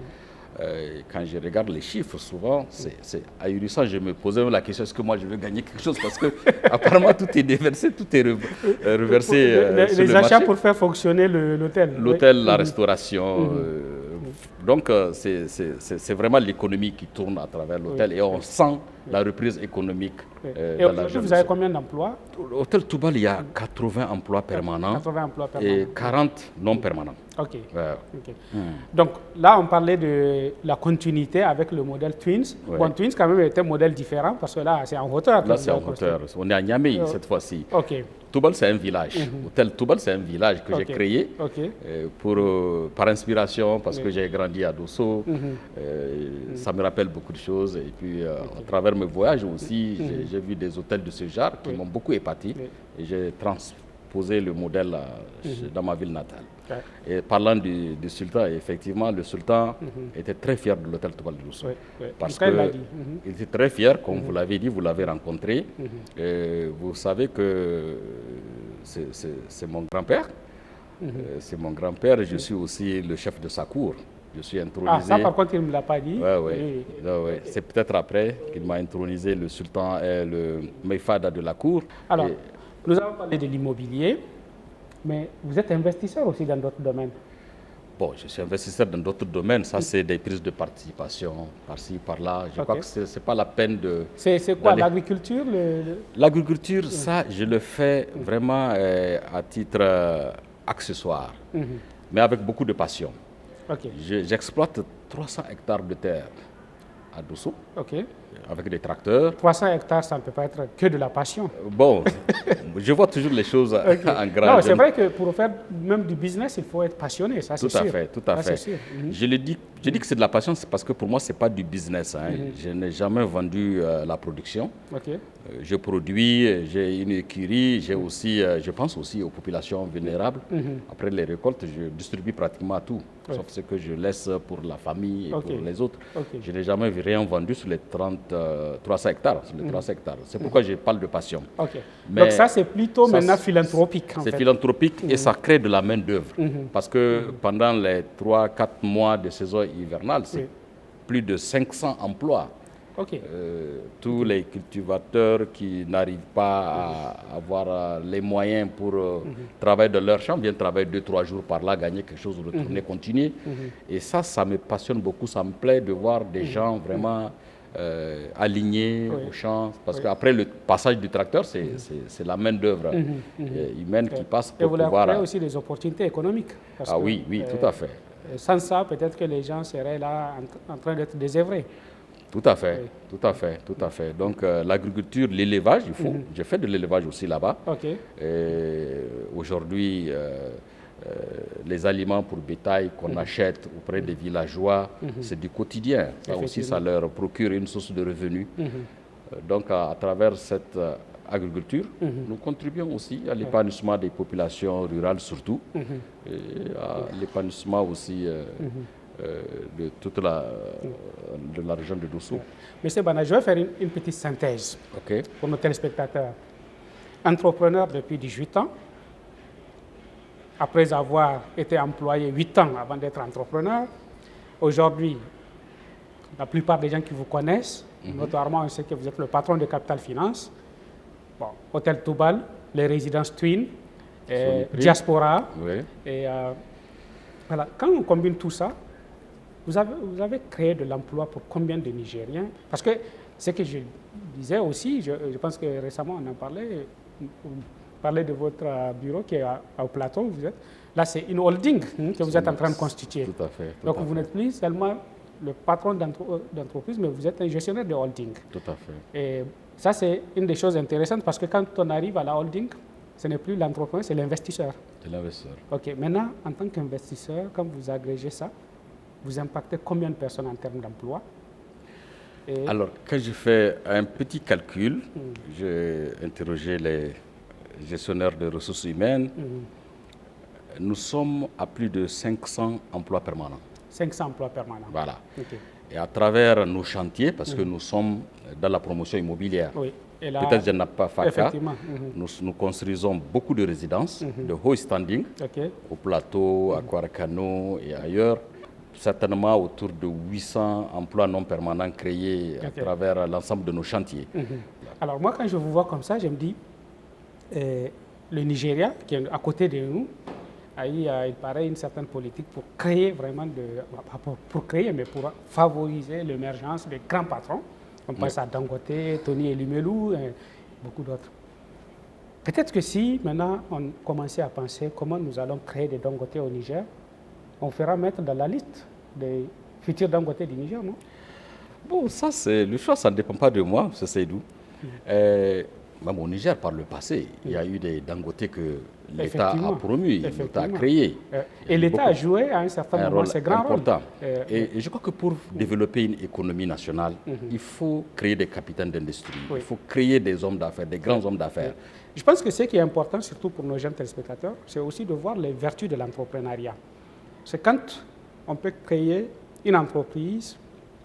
Quand je regarde les chiffres, souvent, c'est ahurissant. Je me posais la question, est-ce que moi je veux gagner quelque chose? Parce que apparemment tout est déversé, tout est reversé sur les le achats marché. Pour faire fonctionner l'hôtel. L'hôtel, la restauration. Donc c'est vraiment l'économie qui tourne à travers l'hôtel et on sent la reprise économique. Et aujourd'hui, vous avez combien d'emplois? L'hôtel Toubal, il y a 80 emplois permanents, 80 emplois permanents. Et 40 non permanents. Ok. Donc là, on parlait de la continuité avec le modèle Twins. Bon, Twins quand même était un modèle différent parce que là, c'est en hauteur. Là, c'est en hauteur. On est à Niamey cette fois-ci. Toubal, c'est un village. L'hôtel Toubal, c'est un village que j'ai créé par inspiration parce que j'ai grandi à Dosso. Ça me rappelle beaucoup de choses. Et puis, à travers mes voyages aussi, j'ai vu des hôtels de ce genre qui m'ont beaucoup épaté. Et j'ai transposé le modèle dans ma ville natale. Et parlant du sultan, effectivement, le sultan était très fier de l'hôtel Toubal de Dosso. Parce qu'il était très fier, comme vous l'avez dit, vous l'avez rencontré. Vous savez que c'est mon grand-père. C'est mon grand-père et je suis aussi le chef de sa cour. Je suis intronisé. Ah, ça par contre, il ne me l'a pas dit. Oui. C'est peut-être après qu'il m'a intronisé le sultan et le Meifada de la cour. Alors, nous avons parlé de l'immobilier, mais vous êtes investisseur aussi dans d'autres domaines. Bon, je suis investisseur dans d'autres domaines. Ça, c'est des prises de participation par-ci, par-là. Je crois que ce n'est pas la peine de... C'est quoi, l'agriculture L'agriculture, ça, je le fais vraiment à titre accessoire, mais avec beaucoup de passion. J'exploite 300 hectares de terre à Dosso, avec des tracteurs. 300 hectares, ça ne peut pas être que de la passion. Bon, je vois toujours les choses en grand. Non, c'est vrai que pour faire même du business, il faut être passionné, ça c'est sûr. Tout à fait. Je dis que c'est de la passion, c'est parce que pour moi, ce n'est pas du business. Je n'ai jamais vendu la production. Je produis, j'ai une écurie, j'ai aussi, je pense aussi aux populations vulnérables. Après les récoltes, je distribue pratiquement tout, sauf ce que je laisse pour la famille et pour les autres. Je n'ai jamais rien vendu sur les 300 hectares. C'est pourquoi je parle de passion. Mais donc ça, c'est plutôt maintenant philanthropique. C'est philanthropique et ça crée de la main-d'œuvre. Parce que pendant les 3-4 mois de saison hivernale, c'est plus de 500 emplois. Tous les cultivateurs qui n'arrivent pas à avoir les moyens pour travailler dans leur champ viennent travailler 2-3 jours par là, gagner quelque chose, retourner, continuer. Et ça me passionne beaucoup. Ça me plaît de voir des gens vraiment alignés au champ. Parce qu'après le passage du tracteur, c'est la main-d'œuvre humaine qui passe pour pouvoir... Et vous leur créez aussi des opportunités économiques. Oui, tout à fait. Sans ça, peut-être que les gens seraient là en train d'être désœuvrés. Tout à fait, oui. Tout à fait, tout à fait. Donc l'agriculture, l'élevage, il faut. J'ai fait de l'élevage aussi là-bas. Aujourd'hui, les aliments pour bétail qu'on achète auprès des villageois, c'est du quotidien. Ça aussi, ça leur procure une source de revenus. Donc à travers cette agriculture, nous contribuons aussi à l'épanouissement des populations rurales surtout, et à l'épanouissement aussi de toute la région de Dosso. Monsieur Bana, je vais faire une petite synthèse pour nos téléspectateurs. Entrepreneur depuis 18 ans, après avoir été employé 8 ans avant d'être entrepreneur, aujourd'hui, la plupart des gens qui vous connaissent, notamment on sait que vous êtes le patron de Capital Finance, bon, Hôtel Toubal, les résidences Twin, Diaspora. Et, voilà. Quand on combine tout ça, vous avez créé de l'emploi pour combien de Nigériens? Parce que ce que je disais aussi, je pense que récemment on en parlait, vous parlez de votre bureau qui est au plateau où vous êtes. Là, c'est une holding que vous êtes en train de constituer. Tout à fait. Donc vous n'êtes plus seulement le patron d'entreprise, mais vous êtes un gestionnaire de holding. Tout à fait. Et ça, c'est une des choses intéressantes parce que quand on arrive à la holding, ce n'est plus l'entrepreneur, c'est l'investisseur. C'est l'investisseur. OK. Maintenant, en tant qu'investisseur, quand vous agrégez ça, vous impactez combien de personnes en termes d'emploi? Alors, quand j'ai fait un petit calcul, j'ai interrogé les gestionnaires de ressources humaines. Nous sommes à plus de 500 emplois permanents. 500 emplois permanents. Voilà. Et à travers nos chantiers, parce que nous sommes dans la promotion immobilière, peut-être je n'ai pas fait cas, nous construisons beaucoup de résidences de haut standing, au plateau, à Kwarakano et ailleurs. Certainement autour de 800 emplois non permanents créés à travers l'ensemble de nos chantiers. Alors moi, quand je vous vois comme ça, je me dis, le Nigeria, qui est à côté de nous, il paraît une certaine politique pour créer vraiment, mais pour favoriser l'émergence des grands patrons. On pense à Dangote, Tony Elumelou et beaucoup d'autres. Peut-être que si maintenant on commençait à penser comment nous allons créer des Dangote au Niger, on fera mettre dans la liste des futurs Dangote du Niger, non? Bon, ça, c'est le choix, ça ne dépend pas de moi, c'est Seydou. Même au Niger, par le passé, il y a eu des Dangote que l'État a promus, l'État a créé. Et l'État a joué à un certain moment ce grand rôle. Et je crois que pour développer une économie nationale, il faut créer des capitaines d'industrie, il faut créer des hommes d'affaires, des grands hommes d'affaires. Je pense que ce qui est important, surtout pour nos jeunes téléspectateurs, c'est aussi de voir les vertus de l'entrepreneuriat. C'est quand on peut créer une entreprise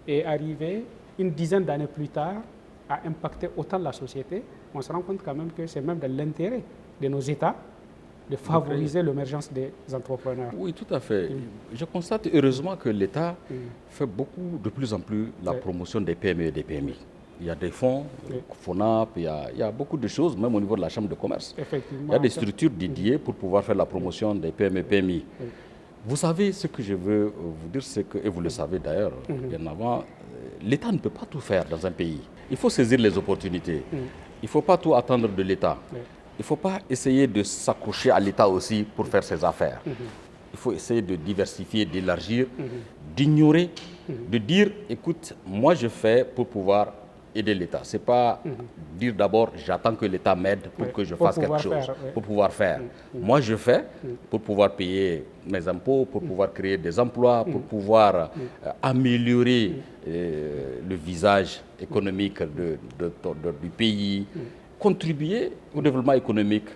et arriver une dizaine d'années plus tard à impacter autant la société, on se rend compte quand même que c'est même de l'intérêt de nos États de favoriser l'émergence des entrepreneurs. Oui, tout à fait. Je constate heureusement que l'État fait de plus en plus la promotion des PME et des PMI. Il y a des fonds, FONAP, il y a beaucoup de choses, même au niveau de la Chambre de commerce. Effectivement. Il y a des structures dédiées pour pouvoir faire la promotion des PME et PMI. Vous savez, ce que je veux vous dire, c'est que, et vous le savez d'ailleurs, bien avant, l'État ne peut pas tout faire dans un pays. Il faut saisir les opportunités. Il ne faut pas tout attendre de l'État. Il ne faut pas essayer de s'accrocher à l'État aussi pour faire ses affaires. Il faut essayer de diversifier, d'élargir, d'ignorer, de dire, écoute, moi je fais pour pouvoir aider l'État. Ce n'est pas dire d'abord, j'attends que l'État m'aide pour que je fasse quelque chose, pour pouvoir faire. Moi, je fais pour pouvoir payer mes impôts, pour pouvoir créer des emplois, pour pouvoir améliorer le visage économique du pays, contribuer au développement économique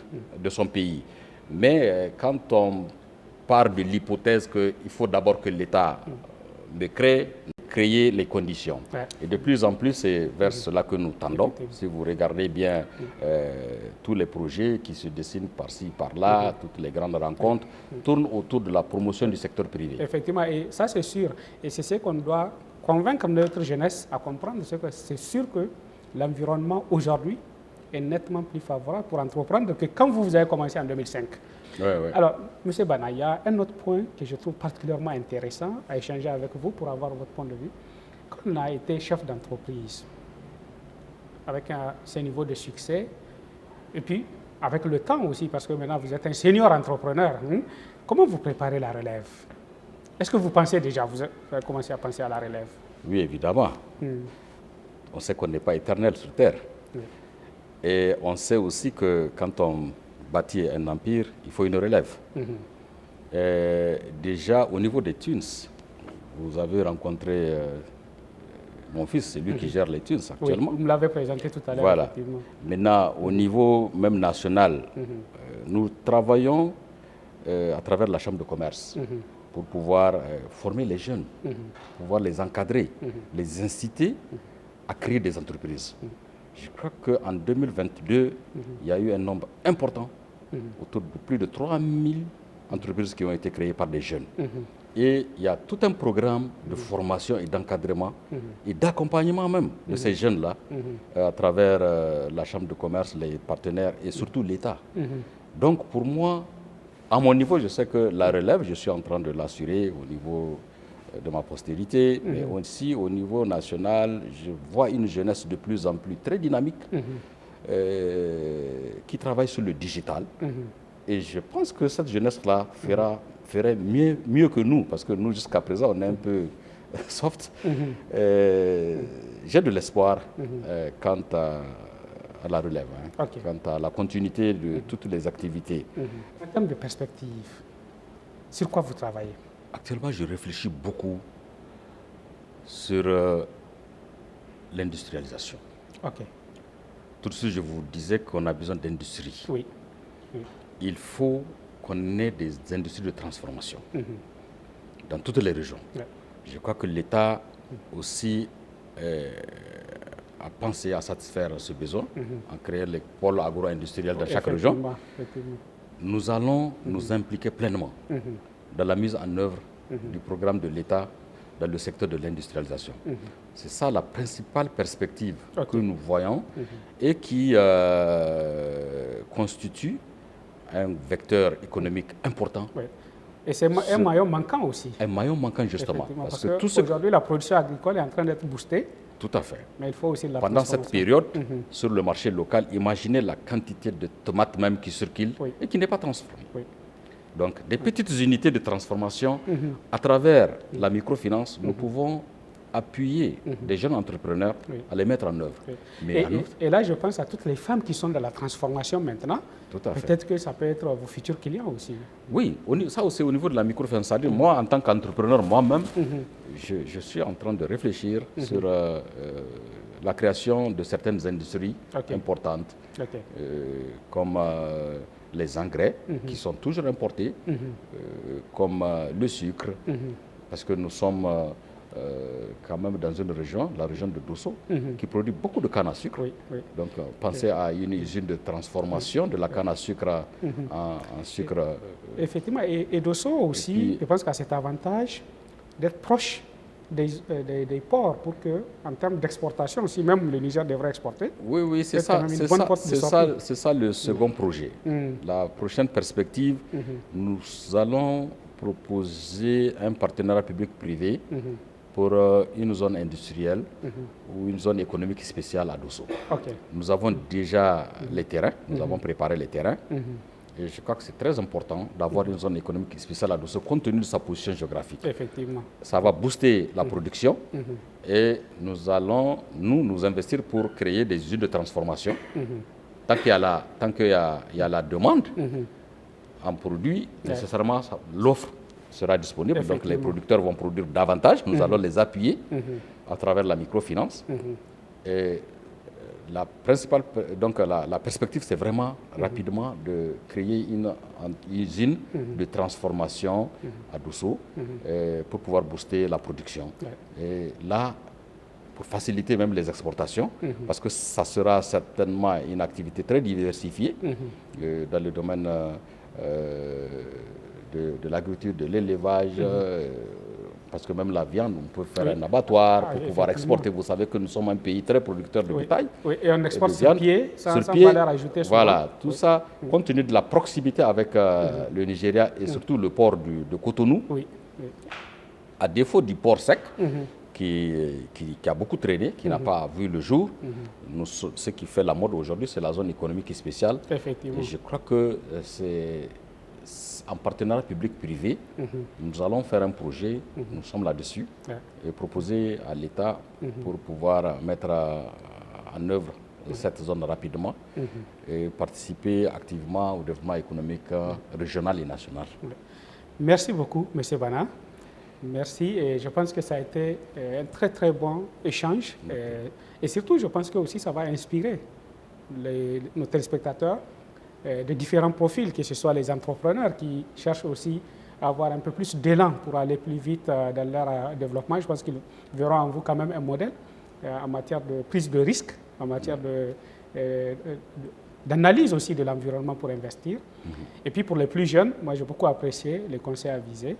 de son pays. Mais quand on part de l'hypothèse qu'il faut d'abord que l'État me créer les conditions. Et de plus en plus, c'est vers cela que nous tendons. Si vous regardez bien tous les projets qui se dessinent par-ci, par-là, toutes les grandes rencontres, tournent autour de la promotion du secteur privé. Effectivement, et ça c'est sûr. Et c'est ce qu'on doit convaincre notre jeunesse à comprendre. C'est sûr que l'environnement aujourd'hui est nettement plus favorable pour entreprendre que quand vous avez commencé en 2005. Alors, M. Bana, il y a un autre point que je trouve particulièrement intéressant à échanger avec vous pour avoir votre point de vue. Quand on a été chef d'entreprise, avec ce niveau de succès, et puis avec le temps aussi, parce que maintenant vous êtes un senior entrepreneur, comment vous préparez la relève? Est-ce que vous pensez déjà, vous avez commencé à penser à la relève? Oui, évidemment. On sait qu'on n'est pas éternel sur Terre. Et on sait aussi que quand on bâtit un empire, il faut une relève. Déjà, au niveau des thunes, vous avez rencontré mon fils, c'est lui qui gère les thunes actuellement. Oui, vous me l'avez présenté tout à l'heure. Voilà. Maintenant, au niveau même national, nous travaillons à travers la Chambre de commerce pour pouvoir former les jeunes, pouvoir les encadrer, les inciter à créer des entreprises. Je crois qu'en 2022, il y a eu un nombre important, autour de plus de 3000 entreprises qui ont été créées par des jeunes. Et il y a tout un programme de formation et d'encadrement et d'accompagnement même de ces jeunes-là à travers la Chambre de commerce, les partenaires et surtout l'État. Donc pour moi, à mon niveau, je sais que la relève, je suis en train de l'assurer au niveau de ma postérité, mais aussi au niveau national, je vois une jeunesse de plus en plus très dynamique qui travaille sur le digital. Et je pense que cette jeunesse-là ferait mieux que nous, parce que nous, jusqu'à présent, on est un peu soft. J'ai de l'espoir quant à la relève, quant à la continuité de toutes les activités. En termes de perspective, sur quoi vous travaillez? Actuellement, je réfléchis beaucoup sur l'industrialisation. Tout de suite, je vous disais qu'on a besoin d'industrie. Il faut qu'on ait des industries de transformation dans toutes les régions. Je crois que l'État aussi a pensé à satisfaire ce besoin en créant les pôles agro-industriels dans chaque région. Nous allons nous impliquer pleinement dans la mise en œuvre du programme de l'État dans le secteur de l'industrialisation. C'est ça la principale perspective que nous voyons et qui constitue un vecteur économique important. Et c'est un maillon manquant aussi. Un maillon manquant justement. Parce que aujourd'hui, la production agricole est en train d'être boostée. Tout à fait. Mais il faut aussi la Pendant cette période, sur le marché local, imaginez la quantité de tomates même qui circulent et qui n'est pas transformée. Donc, des petites unités de transformation, à travers la microfinance, nous pouvons appuyer des jeunes entrepreneurs à les mettre en œuvre. Mais et là, je pense à toutes les femmes qui sont dans la transformation maintenant. Peut-être que ça peut être vos futurs clients aussi. Oui, ça aussi au niveau de la microfinance. C'est-à-dire, moi, en tant qu'entrepreneur, moi-même, je suis en train de réfléchir sur la création de certaines industries importantes, comme les engrais, qui sont toujours importés, comme le sucre, parce que nous sommes quand même dans une région, la région de Dosso, qui produit beaucoup de canne à sucre. Donc, pensez à une usine de transformation de la canne à sucre en sucre. Effectivement, et Dosso aussi, je pense qu'à cet avantage d'être proche des ports pour que, en termes d'exportation, si même le Niger devrait exporter. Oui, c'est ça le second projet. La prochaine perspective, nous allons proposer un partenariat public-privé pour une zone industrielle ou une zone économique spéciale à Dosso. Nous avons déjà les terrains, nous avons préparé les terrains. Et je crois que c'est très important d'avoir une zone économique spéciale à Dosso compte tenu de sa position géographique. Effectivement. Ça va booster la production et nous allons nous investir pour créer des usines de transformation. Tant qu'il y a la demande en produits, nécessairement l'offre sera disponible. Donc les producteurs vont produire davantage. Nous allons les appuyer à travers la microfinance. Et la perspective, c'est vraiment rapidement de créer une usine de transformation à Dosso pour pouvoir booster la production. Et là, pour faciliter même les exportations, parce que ça sera certainement une activité très diversifiée dans le domaine de l'agriculture, de l'élevage, parce que même la viande, on peut faire un abattoir pour pouvoir exporter. Vous savez que nous sommes un pays très producteur de bétail. Et on exporte sur pied, sans valeur ajoutée. Voilà, tout ça, compte tenu de la proximité avec le Nigeria et surtout le port de Cotonou, à défaut du port sec, qui a beaucoup traîné, qui n'a pas vu le jour. Ce qui fait la mode aujourd'hui, c'est la zone économique spéciale. Effectivement. Et je crois que en partenariat public-privé, nous allons faire un projet, nous sommes là-dessus, et proposer à l'État pour pouvoir mettre en œuvre cette zone rapidement et participer activement au développement économique régional et national. Merci beaucoup, M. Bana. Merci, et je pense que ça a été un très très bon échange. Et surtout, je pense que aussi ça va inspirer nos téléspectateurs de différents profils, que ce soit les entrepreneurs qui cherchent aussi à avoir un peu plus d'élan pour aller plus vite dans leur développement. Je pense qu'ils verront en vous quand même un modèle en matière de prise de risque, en matière d'analyse aussi de l'environnement pour investir. Et puis pour les plus jeunes, moi j'ai beaucoup apprécié les conseils avisés.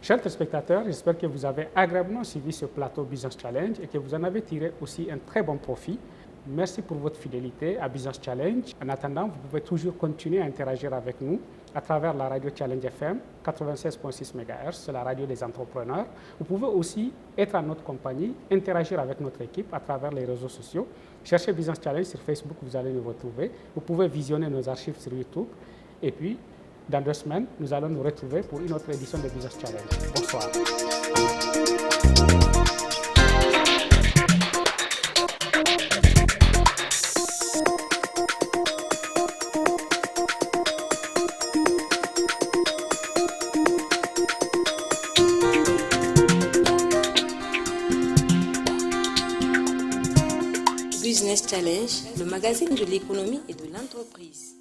Chers téléspectateurs, j'espère que vous avez agréablement suivi ce plateau Business Challenge et que vous en avez tiré aussi un très bon profit. Merci pour votre fidélité à Business Challenge. En attendant, vous pouvez toujours continuer à interagir avec nous à travers la radio Challenge FM 96.6 MHz, c'est la radio des entrepreneurs. Vous pouvez aussi être en notre compagnie, interagir avec notre équipe à travers les réseaux sociaux. Cherchez Business Challenge sur Facebook, vous allez nous retrouver. Vous pouvez visionner nos archives sur YouTube. Et puis, dans 2 semaines, nous allons nous retrouver pour une autre édition de Business Challenge. Bonsoir. Business Challenge, le magazine de l'économie et de l'entreprise.